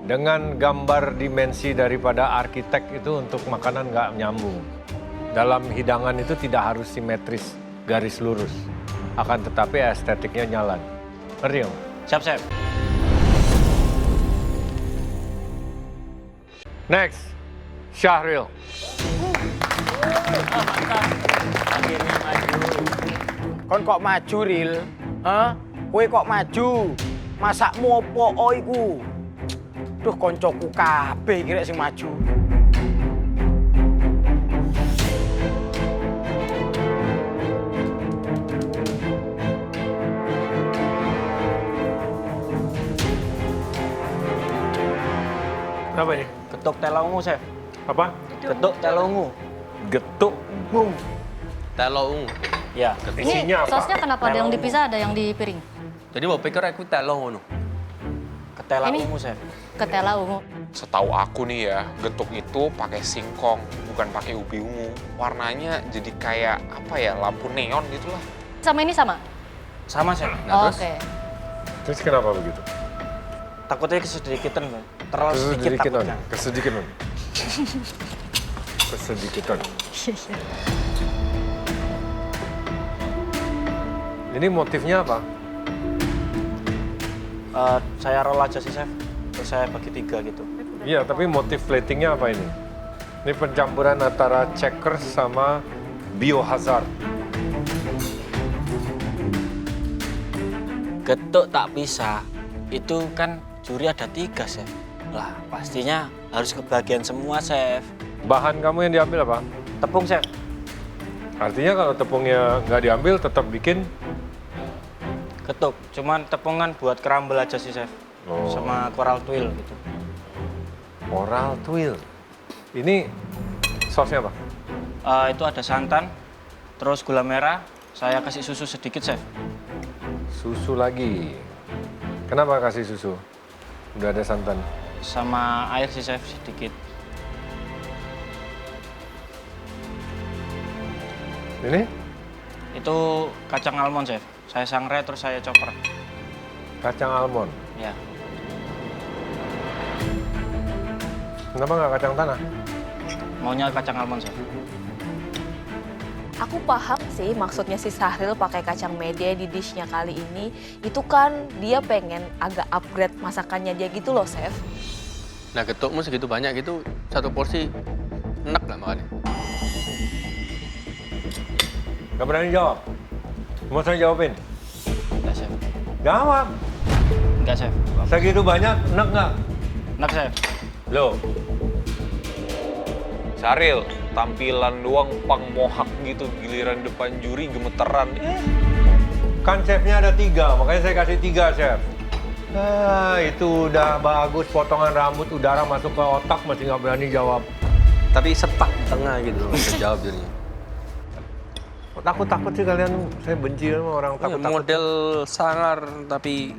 dengan gambar dimensi daripada arsitek itu untuk makanan nggak nyambung. Dalam hidangan itu tidak harus simetris, garis lurus. Akan tetapi estetiknya jalan. Ngerti nggak? Siap, Chef. Next, Syahril. Akhirnya maju. Kon kok maju, Ril? Hah? Kowe kok maju? Masakmu opo iku? Duh, koncoku kabeh kira sing maju. Apa ini? Getuk telongu, Chef. Apa? Getuk telongu. Getuk. Telo ungu. Ya. Isinya Ini apa? sausnya kenapa ada yang dipisah, ada yang di piring? Jadi mau pikir aku telo ngono. Ketela Ini? ungu, Chef. Ketela ungu. Setahu aku nih ya, getuk itu pakai singkong, bukan pakai ubi ungu. Warnanya jadi kayak apa ya, lampu neon gitu lah. Sama ini sama? Sama, Chef. Oh, terus? Oke. Terus kenapa begitu? Takutnya kesedikitan, Bang. Terlalu sedikit takutnya. Kesedikitan. Kesedikitan. Ini motifnya apa? Saya roll aja sih, Chef. Terus saya bagi 3 gitu. Iya, tapi motif platingnya apa ini? Ini pencampuran antara checkers sama biohazard. Getuk tak pisah. Itu kan juri ada 3, Chef. Lah, pastinya harus kebagian semua, Chef. Bahan kamu yang diambil apa? Tepung, Chef. Artinya kalau tepungnya nggak diambil, tetap bikin. Getuk. Cuman tepungan buat crumble aja sih, Chef. Oh. Sama coral twill gitu. Coral twill. Ini sausnya apa? Itu ada santan, terus gula merah, saya kasih susu sedikit, Chef. Susu lagi. Kenapa kasih susu? Udah ada santan. Sama air sih, Chef, sedikit. Ini Itu kacang almond, Chef. Saya sangrai terus saya chopper. kacang almond. Ya. Kenapa nggak kacang tanah? Maunya kacang almond, Chef. Aku paham sih maksudnya si Syahril pakai kacang mede di dishnya kali ini. Itu kan dia pengen agak upgrade masakannya dia gitu loh, Chef. Nah getukmu segitu banyak gitu, satu porsi enak nggak makannya? Nggak berani jawab. Mau saya jawabin? Enggak, Chef. Jawab. Enggak, Chef. Segitu banyak, enak nggak? Enak, Chef. Loh, Syahril, tampilan doang pang mohak gitu, giliran depan juri gemeteran. kan chefnya ada 3, makanya saya kasih 3, chef. Nah, itu udah bagus, potongan rambut, udara masuk ke otak, masih nggak berani jawab. Tapi setak di tengah gitu loh, bisa jawab jadinya. Kok takut-takut sih kalian? Saya benci sama orang Ya, takut-takut. model sangar tapi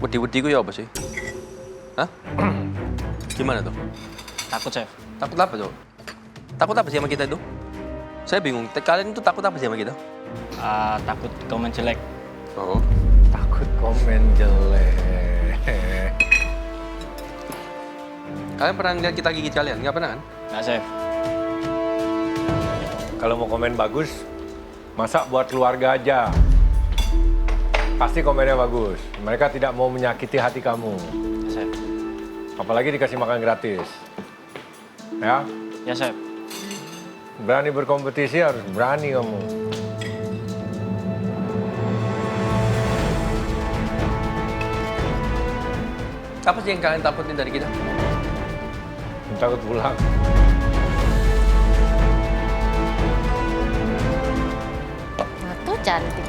wedi-wedi ku ya apa sih? Hah? Gimana tuh? Takut, Chef. Takut apa tuh? Takut apa sih sama kita itu? Saya bingung. Kalian itu takut apa sih sama kita? Takut komen jelek. Oh. Takut komen jelek. Kalian pernah lihat kita gigit kalian? Nggak pernah kan? Enggak, Chef. Kalau mau komen bagus, masa buat keluarga aja. Pasti komennya bagus. Mereka tidak mau menyakiti hati kamu. Ya, Chef. Apalagi dikasih makan gratis. Ya, Ya, Chef. berani berkompetisi harus berani kamu. Apa sih yang kalian takutin dari kita? Takut pulang. Nah, tuh cantik.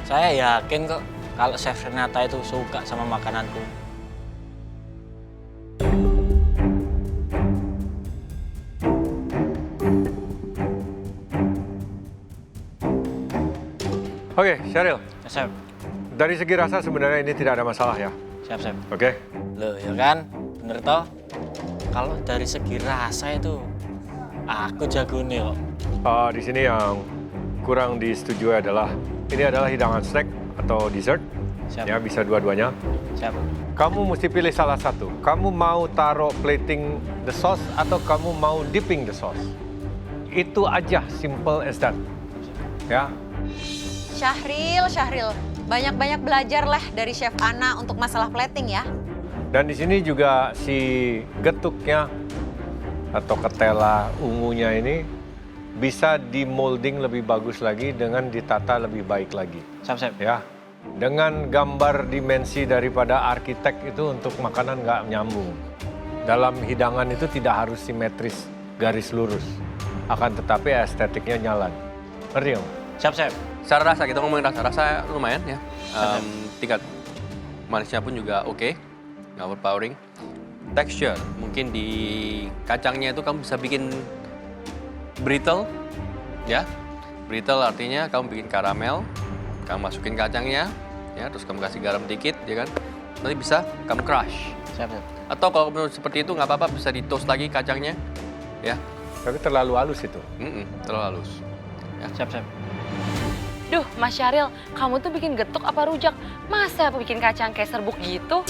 Saya yakin kok kalau Chef Renata itu suka sama makananku. Oke, Syahril. Ya, Chef. Dari segi rasa sebenarnya ini tidak ada masalah ya. Siap, Chef. Oke? Loh, ya kan? Bener toh? Kalau dari segi rasa itu, aku jago nih kok. Di sini yang kurang disetujui adalah ini adalah hidangan snack atau dessert. Siap. Ya, bisa dua-duanya. Siap. Kamu mesti pilih salah satu. Kamu mau taruh plating the sauce atau kamu mau dipping the sauce. Itu aja, simple as that. Ya. Syahril, banyak-banyak belajarlah dari Chef Ana untuk masalah plating ya. Dan di sini juga si getuknya atau ketela ungunya ini bisa dimolding lebih bagus lagi dengan ditata lebih baik lagi. Siap, Chef. Ya. Dengan gambar dimensi daripada arsitek itu untuk makanan nggak nyambung. Dalam hidangan itu tidak harus simetris, garis lurus. Akan tetapi estetiknya jalan. Ngerti nggak? Siap, Chef. Secara rasa, kita ngomongin rasa lumayan ya. Tingkat manisnya pun juga oke, nggak overpowering. Texture, mungkin di kacangnya itu kamu bisa bikin brittle, ya. Brittle artinya kamu bikin karamel, kamu masukin kacangnya, ya, terus kamu kasih garam dikit, ya kan. Nanti bisa kamu crush. Siap, Chef. Atau kalau menurut seperti itu nggak apa-apa, bisa di toast lagi kacangnya, ya. Tapi terlalu halus itu. Terlalu halus. Ya. Siap, Chef. Duh, Mas Syahril, kamu tuh bikin getuk apa rujak? Masa bikin kacang kayak serbuk gitu?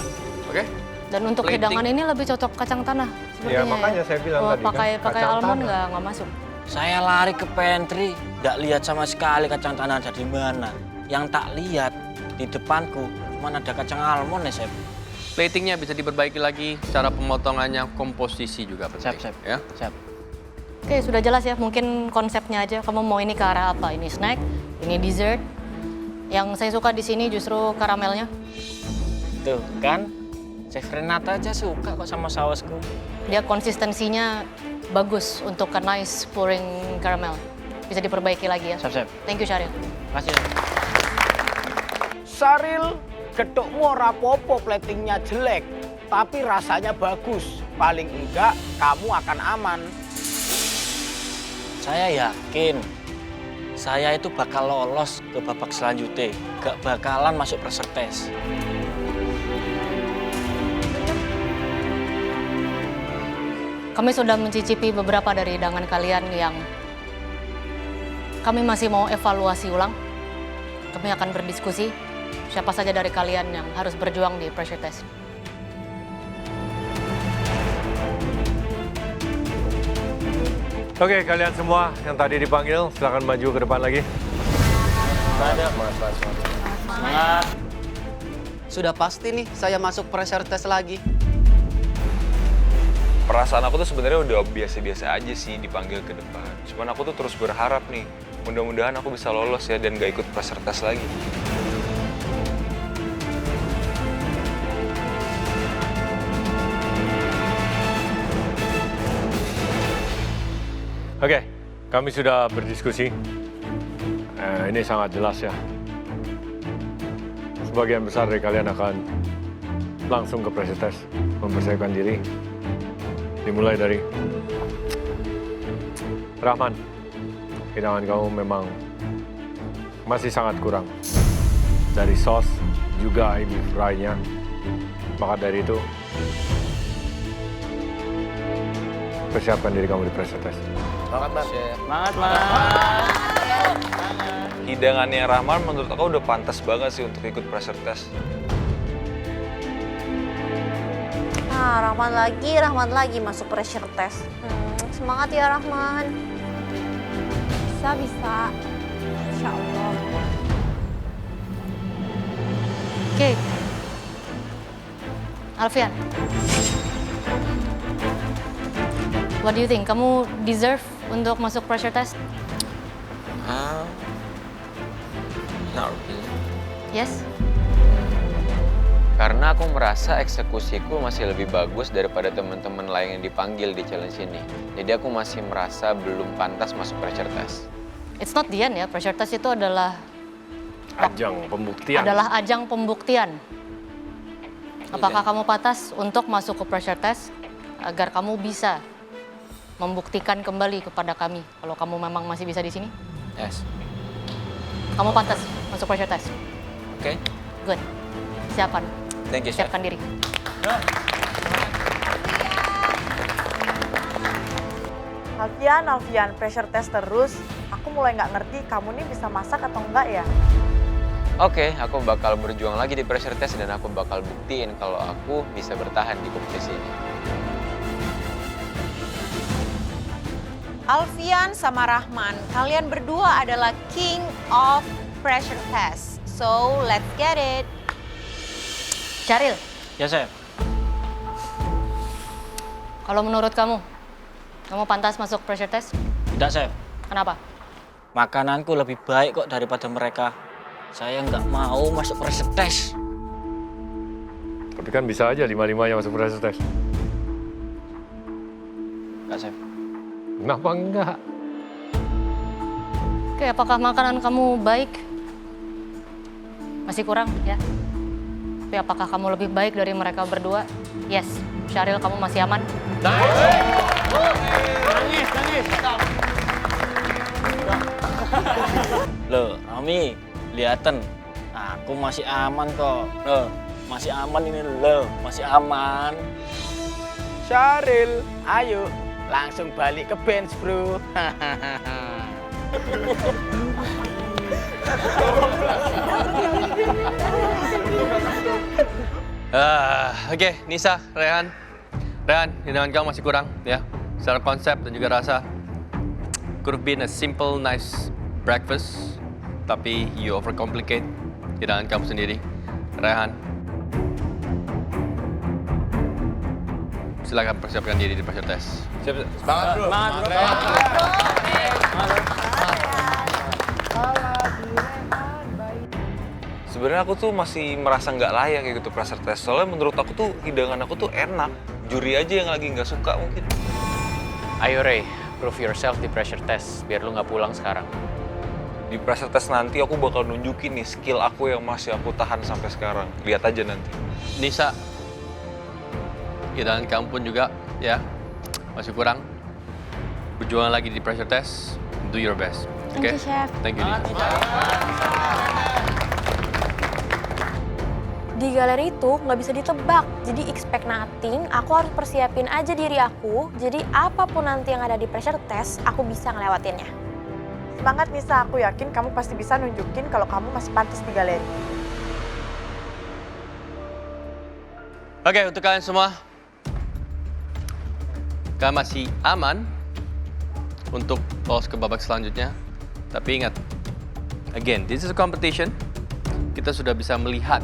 Oke. Dan untuk Plating. hidangan ini lebih cocok kacang tanah sepertinya Ya, makanya saya bilang Kalau tadi kan, pakai kacang almond tanah. nggak masuk. Saya lari ke pantry, nggak lihat sama sekali kacang tanah ada di mana. Yang tak lihat di depanku cuma ada kacang almond ya, Chef. Platingnya bisa diperbaiki lagi, cara pemotongannya, komposisi juga penting. Siap, Chef. Ya. Siap. Oke, sudah jelas ya. Mungkin konsepnya aja. Kamu mau ini ke arah apa? Ini snack, ini dessert. Yang saya suka di sini justru karamelnya. Tuh kan, Chef Renata aja suka kok sama sausku. Dia konsistensinya bagus untuk ke nice pouring caramel. Bisa diperbaiki lagi ya. Siap, Chef. Thank you, Syahril. Makasih. Saril, getukmu ora apa-apa platingnya jelek, tapi rasanya bagus. Paling enggak kamu akan aman. Saya yakin saya itu bakal lolos ke babak selanjutnya. Gak bakalan masuk pressure test. Kami sudah mencicipi beberapa dari hidangan kalian yang kami masih mau evaluasi ulang. Kami akan berdiskusi siapa saja dari kalian yang harus berjuang di pressure test. Oke, kalian semua yang tadi dipanggil, silakan maju ke depan lagi. Semangat. Sudah pasti nih saya masuk pressure test lagi. Perasaan aku tuh sebenarnya udah biasa-biasa aja sih dipanggil ke depan. Cuman aku tuh terus berharap nih, mudah-mudahan aku bisa lolos ya dan gak ikut pressure test lagi. Oke, kami sudah berdiskusi. Ini sangat jelas ya. Sebagian besar dari kalian akan langsung ke pressure test, mempersiapkan diri. Dimulai dari Rahman. Hidangan kamu memang masih sangat kurang. Dari sauce, juga ebi fry-nya. Maka dari itu, persiapkan diri kamu di pressure test. Semangat, Mas. Hidangannya Rahman menurut aku udah pantas banget sih untuk ikut pressure test. Nah, Rahman lagi masuk pressure test. Semangat ya Rahman. Bisa. Insya Allah. Oke. Alfian. What do you think? Kamu deserve untuk masuk pressure test? Not really. Yes? Karena aku merasa eksekusiku masih lebih bagus daripada teman-teman lain yang dipanggil di challenge ini. Jadi aku masih merasa belum pantas masuk pressure test. It's not the end ya. Pressure test itu adalah Ajang pembuktian. ajang pembuktian. Apakah kamu pantas untuk masuk ke pressure test agar kamu bisa membuktikan kembali kepada kami kalau kamu memang masih bisa di sini? Yes. Kamu pantas masuk pressure test. Oke. Good. Siapkan. Thank you, Chef. Siapkan diri. Alfian, pressure test terus. Aku mulai nggak ngerti kamu nih bisa masak atau enggak ya? Oke, aku bakal berjuang lagi di pressure test dan aku bakal buktiin kalau aku bisa bertahan di kompetisi ini. Alfian sama Rahman, kalian berdua adalah king of pressure test. So, let's get it. Syahril, Ya, Chef. kalau menurut kamu pantas masuk pressure test? Tidak, Chef. Kenapa? Makananku lebih baik kok daripada mereka. Saya nggak mau masuk pressure test. Tapi kan bisa aja 5-5 yang masuk pressure test. Enggak, Chef. Kenapa enggak? Oke, apakah makanan kamu baik? Masih kurang, ya. Tapi apakah kamu lebih baik dari mereka berdua? Yes. Syahril, kamu masih aman? Loh, Rami, lihaten. Aku masih aman kok. Loh, masih aman ini loh, masih aman. Syahril, ayo langsung balik ke bench, bro. Oke, Nisa, Rehan, hidangan kamu masih kurang ya. Secara konsep dan juga rasa, could have been a simple, nice breakfast, tapi you overcomplicate hidangan kamu sendiri. Rehan, silakan persiapkan diri di pressure test. Semangat, bro. Sebenarnya aku tuh masih merasa nggak layak kayak gitu pressure test. Soalnya menurut aku tuh hidangan aku tuh enak. Juri aja yang lagi nggak suka mungkin. Ayo Ray, prove yourself di pressure test biar lu nggak pulang sekarang. Di pressure test nanti aku bakal nunjukin nih skill aku yang masih aku tahan sampai sekarang. Lihat aja nanti. Nisa, hidangan kamu pun juga ya masih kurang. Berjuang lagi di pressure test, do your best. Oke? Thank you, Chef. Thank you, Nisa. Di galeri itu nggak bisa ditebak, jadi expect nothing, aku harus persiapin aja diri aku, jadi apapun nanti yang ada di pressure test, aku bisa ngelewatinnya. Semangat Nisa, aku yakin kamu pasti bisa nunjukin kalau kamu masih pantas di galeri. Oke, untuk kalian semua, kalian masih aman untuk lolos ke babak selanjutnya. Tapi ingat, again, this is a competition. Kita sudah bisa melihat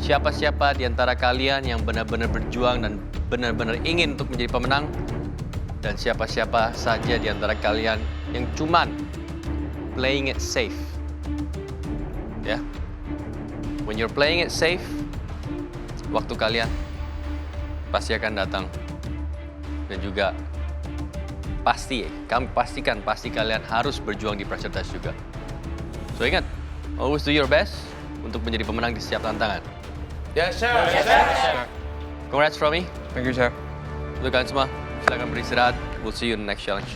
siapa-siapa di antara kalian yang benar-benar berjuang dan benar-benar ingin untuk menjadi pemenang, dan siapa-siapa saja di antara kalian yang cuman playing it safe. Ya. When you're playing it safe, waktu kalian pasti akan datang. Dan juga pasti kalian harus berjuang di pressure test juga. So ingat, always do your best untuk menjadi pemenang di setiap tantangan. Yes, sir. Yes, sir. Congrats from me. Thank you, Chef. Untuk kalian semua, silakan beristirahat. We'll see you in the next challenge.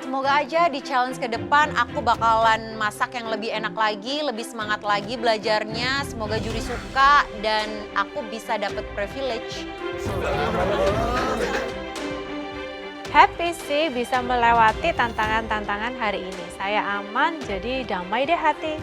Semoga aja di challenge ke depan aku bakalan masak yang lebih enak lagi, lebih semangat lagi belajarnya. Semoga juri suka dan aku bisa dapet privilege. Happy sih bisa melewati tantangan-tantangan hari ini. Saya aman, jadi damai deh hati.